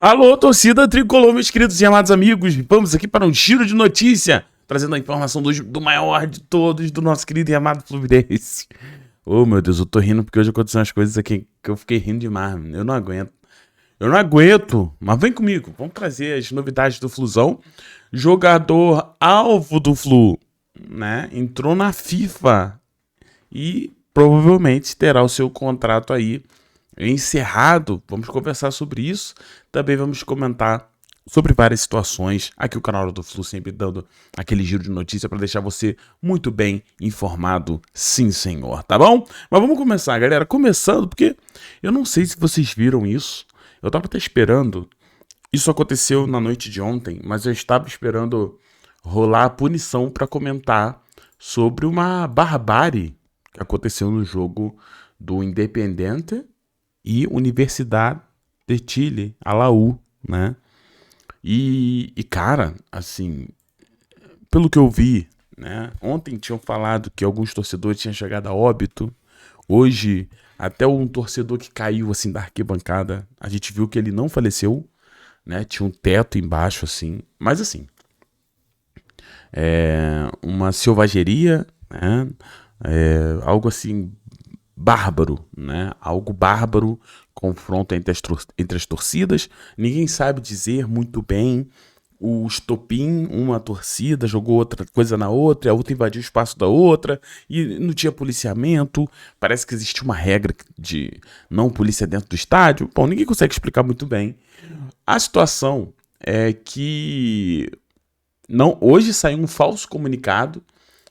Alô, torcida tricolor, meus queridos e amados amigos. Vamos aqui para um giro de notícia, trazendo a informação do maior de todos, do nosso querido e amado Fluminense. Oh, meu Deus, eu tô rindo porque hoje aconteceram umas coisas aqui que eu fiquei rindo demais. Eu não aguento. Mas vem comigo, vamos trazer as novidades do Flusão. Jogador alvo do Flu, né? Entrou na FIFA e provavelmente terá o seu contrato aí encerrado. Vamos conversar sobre isso. Também vamos comentar sobre várias situações. Aqui o canal do Flu sempre dando aquele giro de notícia para deixar você muito bem informado, sim senhor, tá bom? Mas vamos começar, galera. Começando porque eu não sei se vocês viram isso. Eu tava até esperando. Isso aconteceu na noite de ontem, mas eu estava esperando rolar a punição para comentar sobre uma barbárie que aconteceu no jogo do Independiente e Universidade de Chile, a Laú, né? E cara, assim, pelo que eu vi, né? Ontem tinham falado que alguns torcedores tinham chegado a óbito. Hoje, até um torcedor que caiu, assim, da arquibancada, a gente viu que ele não faleceu, né? Tinha um teto embaixo, assim. Mas, assim, uma selvageria, né? Algo, assim, bárbaro, né? Algo bárbaro, confronto entre as torcidas. Ninguém sabe dizer muito bem o estopim, uma torcida jogou outra coisa na outra, a outra invadiu o espaço da outra, e não tinha policiamento. Parece que existe uma regra de não polícia dentro do estádio. Bom, ninguém consegue explicar muito bem. A situação é que hoje saiu um falso comunicado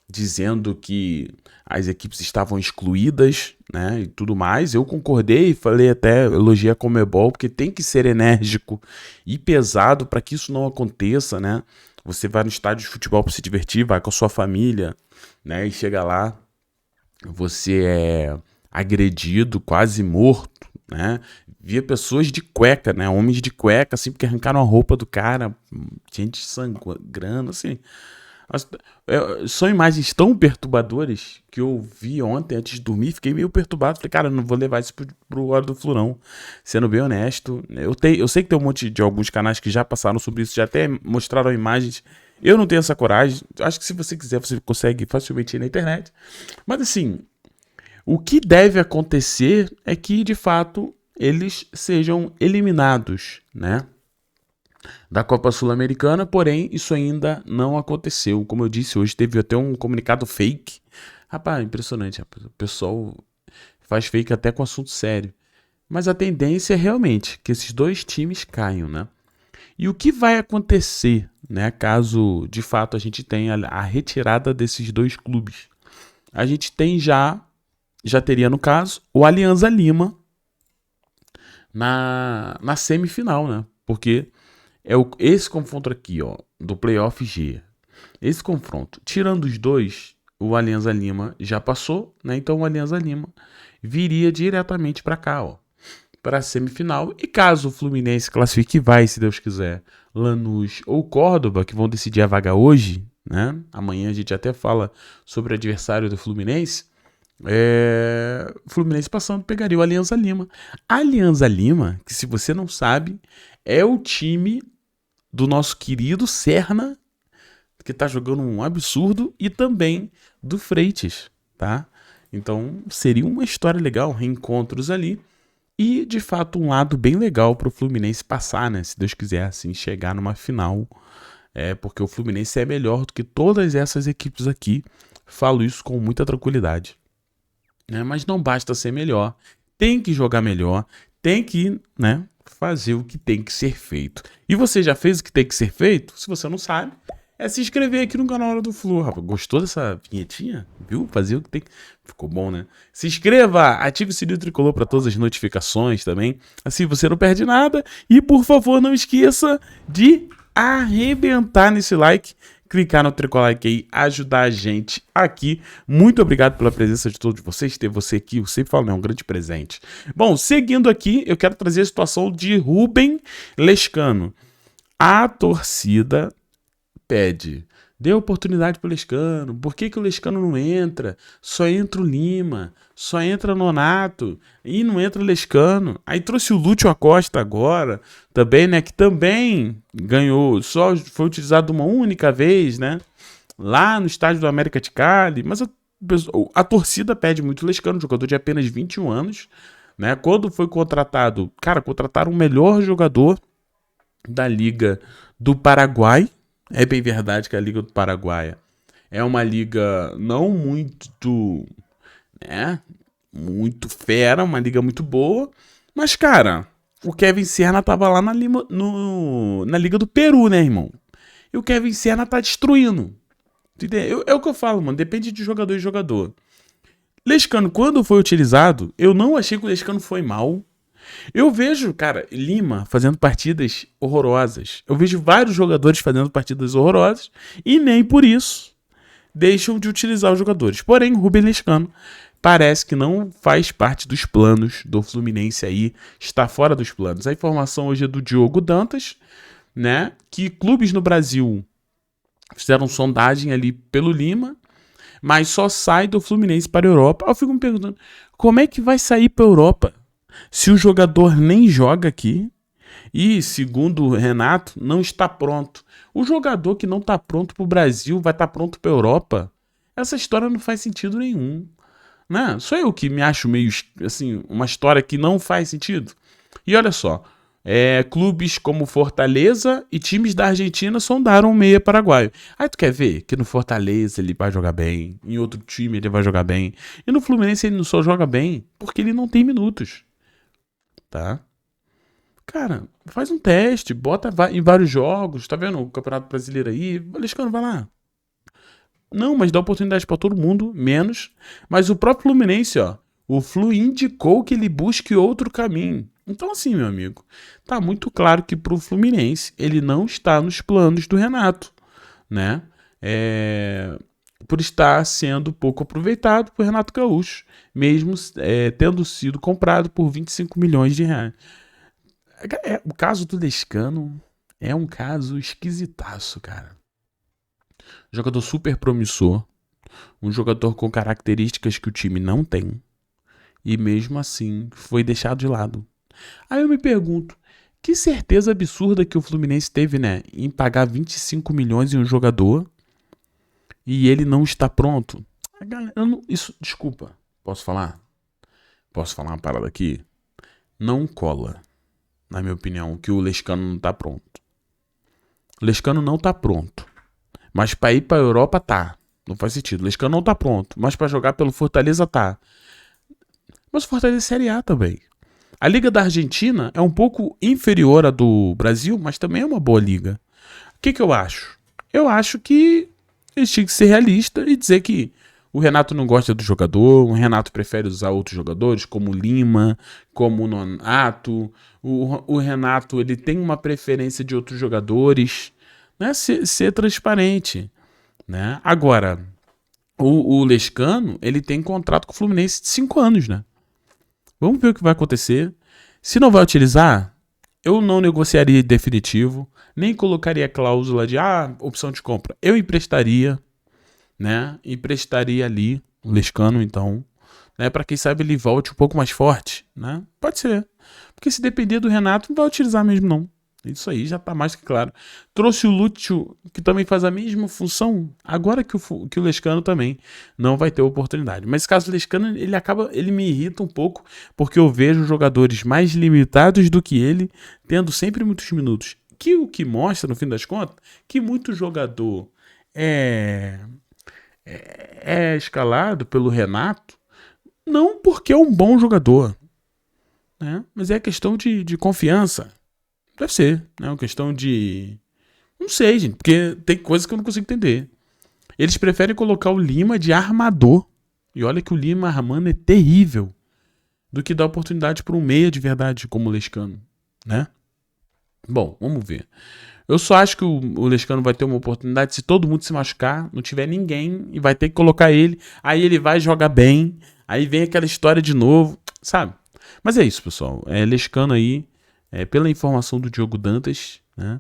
dizendo que as equipes estavam excluídas, né, e tudo mais. Eu concordei, falei até, elogiei a Conmebol, porque tem que ser enérgico e pesado para que isso não aconteça, né? Você vai no estádio de futebol para se divertir, vai com a sua família, né, e chega lá, você é agredido, quase morto, né? Via pessoas de cueca, né, homens de cueca, assim, porque arrancaram a roupa do cara, gente sangrando, assim. São imagens tão perturbadoras que eu vi ontem antes de dormir, fiquei meio perturbado. Falei, cara, eu não vou levar isso pro Hora do Flu, não. Sendo bem honesto, eu sei que tem um monte de alguns canais que já passaram sobre isso, já até mostraram imagens. Eu não tenho essa coragem. Acho que se você quiser, você consegue facilmente ir na internet. Mas assim, o que deve acontecer é que, de fato, eles sejam eliminados, né, da Copa Sul-Americana, porém isso ainda não aconteceu. Como eu disse, hoje teve até um comunicado fake. Rapaz, impressionante, rapaz. O pessoal faz fake até com assunto sério. Mas a tendência é realmente que esses dois times caiam, né? E o que vai acontecer, né, caso de fato a gente tenha a retirada desses dois clubes? A gente tem já teria no caso o Alianza Lima na semifinal, né? Porque esse confronto aqui, ó, do Playoff G. Esse confronto, tirando os dois, o Alianza Lima já passou, né? Então o Alianza Lima viria diretamente para cá, ó, para a semifinal. E caso o Fluminense classifique, vai, se Deus quiser, Lanús ou Córdoba, que vão decidir a vaga hoje, né? Amanhã a gente até fala sobre o adversário do Fluminense. O Fluminense passando pegaria o Alianza Lima. A Alianza Lima, que se você não sabe, é o time do nosso querido Serna, que tá jogando um absurdo, e também do Freitas, tá? Então seria uma história legal, reencontros ali, e de fato um lado bem legal pro Fluminense passar, né? Se Deus quiser, assim, chegar numa final, porque o Fluminense é melhor do que todas essas equipes aqui, falo isso com muita tranquilidade, né? Mas não basta ser melhor, tem que jogar melhor, tem que, né, fazer o que tem que ser feito. E você já fez o que tem que ser feito? Se você não sabe, é se inscrever aqui no canal Hora do Flu. Rapaz, gostou dessa vinhetinha? Viu? Fazer o que tem que... Ficou bom, né? Se inscreva, ative o sininho tricolor para todas as notificações também. Assim você não perde nada. E por favor, não esqueça de arrebentar nesse like, clicar no tricolike aí, ajudar a gente aqui. Muito obrigado pela presença de todos vocês. Ter você aqui, eu sempre falo, é um grande presente. Bom, seguindo aqui, eu quero trazer a situação de Rubem Lescano. A torcida pede Dê oportunidade pro Lescano. Por que o Lescano não entra? Só entra o Lima. Só entra Nonato. E não entra o Lescano. Aí trouxe o Lúcio Acosta agora. Também, né? Que também ganhou. Só foi utilizado uma única vez, né? Lá no estádio do América de Cali. Mas a torcida pede muito o Lescano. Jogador de apenas 21 anos. Né? Quando foi contratado... Cara, contrataram o melhor jogador da Liga do Paraguai. É bem verdade que a Liga do Paraguai é uma liga não muito, né, muito fera, uma liga muito boa, mas, cara, o Kevin Serna tava lá na Liga do Peru, né, irmão? E o Kevin Serna tá destruindo. Entendeu? É o que eu falo, mano, depende de jogador e jogador. Lescano, quando foi utilizado, eu não achei que o Lescano foi mal. Eu vejo, cara, Lima fazendo partidas horrorosas. Eu vejo vários jogadores fazendo partidas horrorosas e nem por isso deixam de utilizar os jogadores. Porém, o Rubem Lescano parece que não faz parte dos planos do Fluminense aí, está fora dos planos. A informação hoje é do Diogo Dantas, né, que clubes no Brasil fizeram sondagem ali pelo Lima, mas só sai do Fluminense para a Europa. Eu fico me perguntando, como é que vai sair para a Europa? Se o jogador nem joga aqui e, segundo o Renato, não está pronto. O jogador que não está pronto para o Brasil vai estar pronto para a Europa? Essa história não faz sentido nenhum. Né? Sou eu que me acho meio assim, uma história que não faz sentido. E olha só, clubes como Fortaleza e times da Argentina sondaram o meia paraguaio. Aí tu quer ver que no Fortaleza ele vai jogar bem, em outro time ele vai jogar bem, e no Fluminense ele não só joga bem porque ele não tem minutos. Tá? Cara, faz um teste, bota em vários jogos, tá vendo o Campeonato Brasileiro aí? Lescano, vai lá. Não, mas dá oportunidade pra todo mundo, menos. Mas o próprio Fluminense, ó, o Flu indicou que ele busque outro caminho. Então assim, meu amigo, tá muito claro que pro Fluminense ele não está nos planos do Renato, né? Por estar sendo pouco aproveitado por Renato Gaúcho, mesmo tendo sido comprado por 25 milhões de reais. O caso do Lescano é um caso esquisitaço, cara. Jogador super promissor, um jogador com características que o time não tem, e mesmo assim foi deixado de lado. Aí eu me pergunto, que certeza absurda que o Fluminense teve, né, em pagar 25 milhões em um jogador e ele não está pronto. Desculpa, posso falar? Posso falar uma parada aqui? Não cola, na minha opinião, que o Lescano não tá pronto. O Lescano não tá pronto. Mas pra ir pra Europa tá. Não faz sentido. O Lescano não tá pronto. Mas pra jogar pelo Fortaleza tá. Mas o Fortaleza é Série A também. A Liga da Argentina é um pouco inferior à do Brasil, mas também é uma boa liga. O que eu acho? Eu acho que eles tinham que ser realistas e dizer que o Renato não gosta do jogador, o Renato prefere usar outros jogadores, como o Lima, como o Nonato. O Renato ele tem uma preferência de outros jogadores, né? Ser transparente. Né? Agora, o Lescano ele tem contrato com o Fluminense de 5 anos. Né? Vamos ver o que vai acontecer. Se não vai utilizar, eu não negociaria definitivo, nem colocaria cláusula de opção de compra. Eu emprestaria, né? Emprestaria ali o Lescano, então, né? Para quem sabe ele volte um pouco mais forte, né? Pode ser, porque se depender do Renato não vai utilizar mesmo não. Isso aí já tá mais que claro. Trouxe o Lúcio, que também faz a mesma função, agora que o Lescano também não vai ter oportunidade. Mas esse caso do Lescano, ele me irrita um pouco, porque eu vejo jogadores mais limitados do que ele, tendo sempre muitos minutos. O que mostra, no fim das contas, que muito jogador é escalado pelo Renato, não porque é um bom jogador, né? Mas é questão de confiança. Deve ser, né? Uma questão de... Não sei, gente, porque tem coisas que eu não consigo entender. Eles preferem colocar o Lima de armador. E olha que o Lima armando é terrível. Do que dar oportunidade para um meia de verdade como o Lescano, né? Bom, vamos ver. Eu só acho que o Lescano vai ter uma oportunidade se todo mundo se machucar, não tiver ninguém e vai ter que colocar ele. Aí ele vai jogar bem. Aí vem aquela história de novo, sabe? Mas é isso, pessoal. Lescano aí... pela informação do Diogo Dantas, né,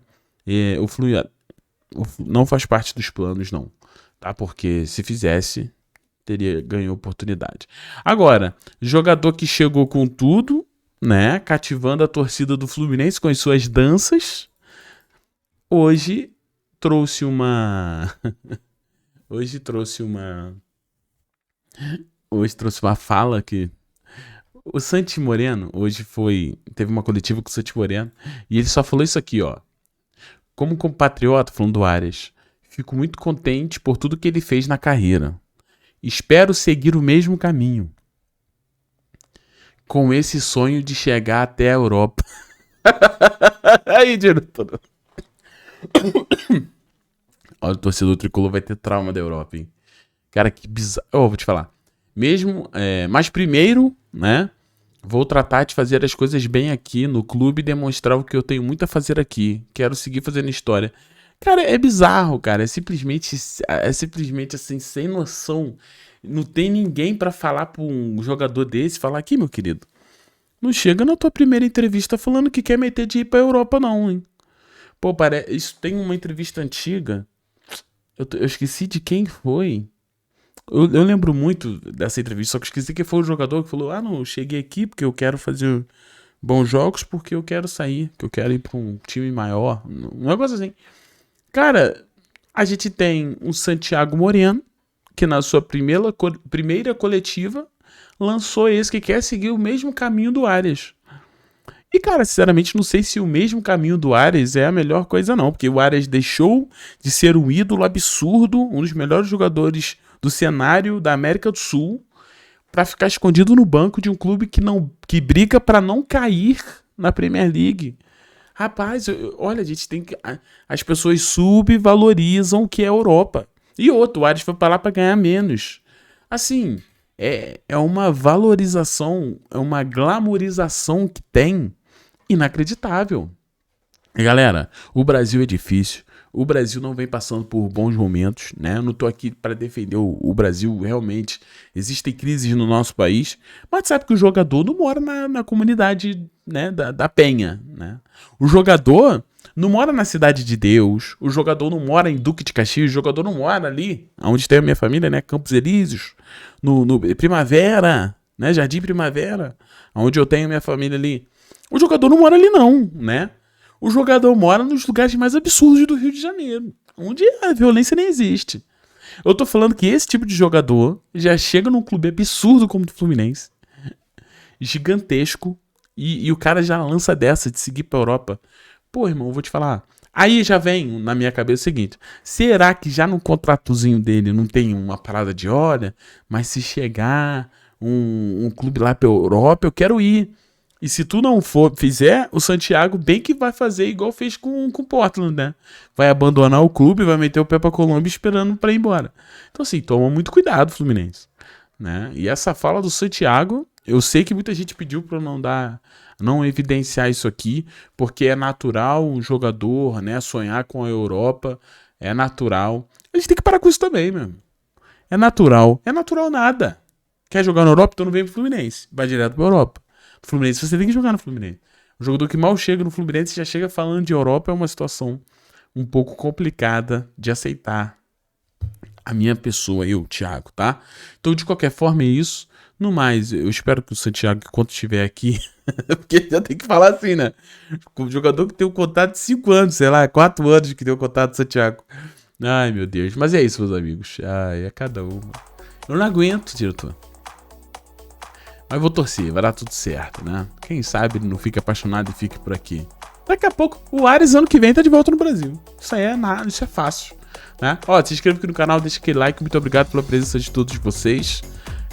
não faz parte dos planos, não. Tá? Porque se fizesse, teria ganho oportunidade. Agora, jogador que chegou com tudo, né? Cativando a torcida do Fluminense com as suas danças. Hoje trouxe uma fala que o Santi Moreno teve uma coletiva com o Santi Moreno e ele só falou isso aqui, ó. Como compatriota, falando do Arias, fico muito contente por tudo que ele fez na carreira. Espero seguir o mesmo caminho, com esse sonho de chegar até a Europa. Aí, diretor. Olha, o torcedor tricolor vai ter trauma da Europa, hein? Cara, que bizarro. Vou te falar. Mas primeiro, né? Vou tratar de fazer as coisas bem aqui no clube e demonstrar o que eu tenho muito a fazer aqui. Quero seguir fazendo história. Cara, é bizarro, cara. É simplesmente assim, sem noção. Não tem ninguém pra falar pra um jogador desse, falar aqui, meu querido. Não chega na tua primeira entrevista falando que quer meter de ir pra Europa, não, hein? Pô, isso tem uma entrevista antiga. Eu esqueci de quem foi. Eu lembro muito dessa entrevista, só que esqueci que foi o jogador que falou: não, eu cheguei aqui porque eu quero fazer bons jogos, porque eu quero sair, que eu quero ir pra um time maior. Um negócio assim. Cara, a gente tem o Santiago Moreno, que na sua primeira coletiva lançou esse que quer seguir o mesmo caminho do Arias. E, cara, sinceramente, não sei se o mesmo caminho do Arias é a melhor coisa, não. Porque o Arias deixou de ser um ídolo absurdo, um dos melhores jogadores do cenário da América do Sul, pra ficar escondido no banco de um clube que briga pra não cair na Premier League. Rapaz, olha, a gente tem que... As pessoas subvalorizam o que é a Europa. E outro, o Arias foi pra lá pra ganhar menos. Assim, é uma valorização, é uma glamorização que tem inacreditável. E galera, o Brasil é difícil. O Brasil não vem passando por bons momentos, né? Eu não tô aqui para defender o Brasil, realmente. Existem crises no nosso país, mas sabe que o jogador não mora na comunidade, né, da Penha, né? O jogador não mora na Cidade de Deus, o jogador não mora em Duque de Caxias, o jogador não mora ali, onde tem a minha família, né? Campos Elíseos, no Primavera, né? Jardim Primavera, onde eu tenho a minha família ali. O jogador não mora ali não, né? O jogador mora nos lugares mais absurdos do Rio de Janeiro, onde a violência nem existe. Eu tô falando que esse tipo de jogador já chega num clube absurdo como o do Fluminense, gigantesco, e o cara já lança dessa de seguir pra Europa. Pô, irmão, eu vou te falar. Aí já vem na minha cabeça o seguinte: será que já no contratozinho dele não tem uma parada de olha, mas se chegar um clube lá pra Europa, eu quero ir. E se tu não fizer, o Santiago bem que vai fazer igual fez com o Portland, né? Vai abandonar o clube, vai meter o pé pra Colômbia esperando pra ir embora. Então assim, toma muito cuidado, Fluminense, né? E essa fala do Santiago, eu sei que muita gente pediu pra não evidenciar isso aqui, porque é natural um jogador, né, sonhar com a Europa, é natural. A gente tem que parar com isso também, mesmo. É natural nada. Quer jogar na Europa? Então não vem pro Fluminense, vai direto pra Europa. Fluminense, você tem que jogar no Fluminense. O jogador que mal chega no Fluminense já chega falando de Europa, é uma situação um pouco complicada de aceitar a minha pessoa, eu, Thiago, tá? Então, de qualquer forma, é isso. No mais, eu espero que o Santiago, enquanto estiver aqui, porque já tem que falar assim, né? O jogador que tem um contato de 5 anos, sei lá, 4 anos que tem um contato do Santiago. Ai, meu Deus. Mas é isso, meus amigos. Ai, é cada um. Eu não aguento, diretor. Mas vou torcer, vai dar tudo certo, né? Quem sabe ele não fica apaixonado e fique por aqui. Daqui a pouco, o Arias ano que vem tá de volta no Brasil. Isso aí é nada, isso é fácil, né? Ó, se inscreva aqui no canal, deixa aquele like, muito obrigado pela presença de todos vocês.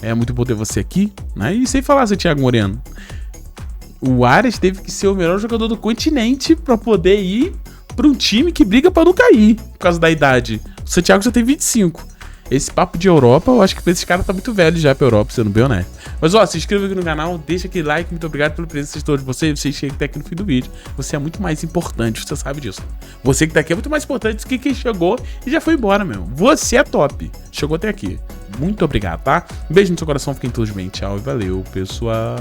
É muito bom ter você aqui, né? E sem falar, Santiago Moreno, o Arias teve que ser o melhor jogador do continente pra poder ir pra um time que briga pra não cair, por causa da idade. O Santiago já tem 25. Esse papo de Europa, eu acho que esse cara tá muito velho já pra Europa, sendo bem honesto. Mas ó, se inscreva aqui no canal, deixa aquele like, muito obrigado pela presença de todos vocês. Você chega até aqui no fim do vídeo. Você é muito mais importante, você sabe disso. Você que tá aqui é muito mais importante do que quem chegou e já foi embora, meu. Você é top. Chegou até aqui. Muito obrigado, tá? Um beijo no seu coração, fiquem todos bem. Tchau e valeu, pessoal.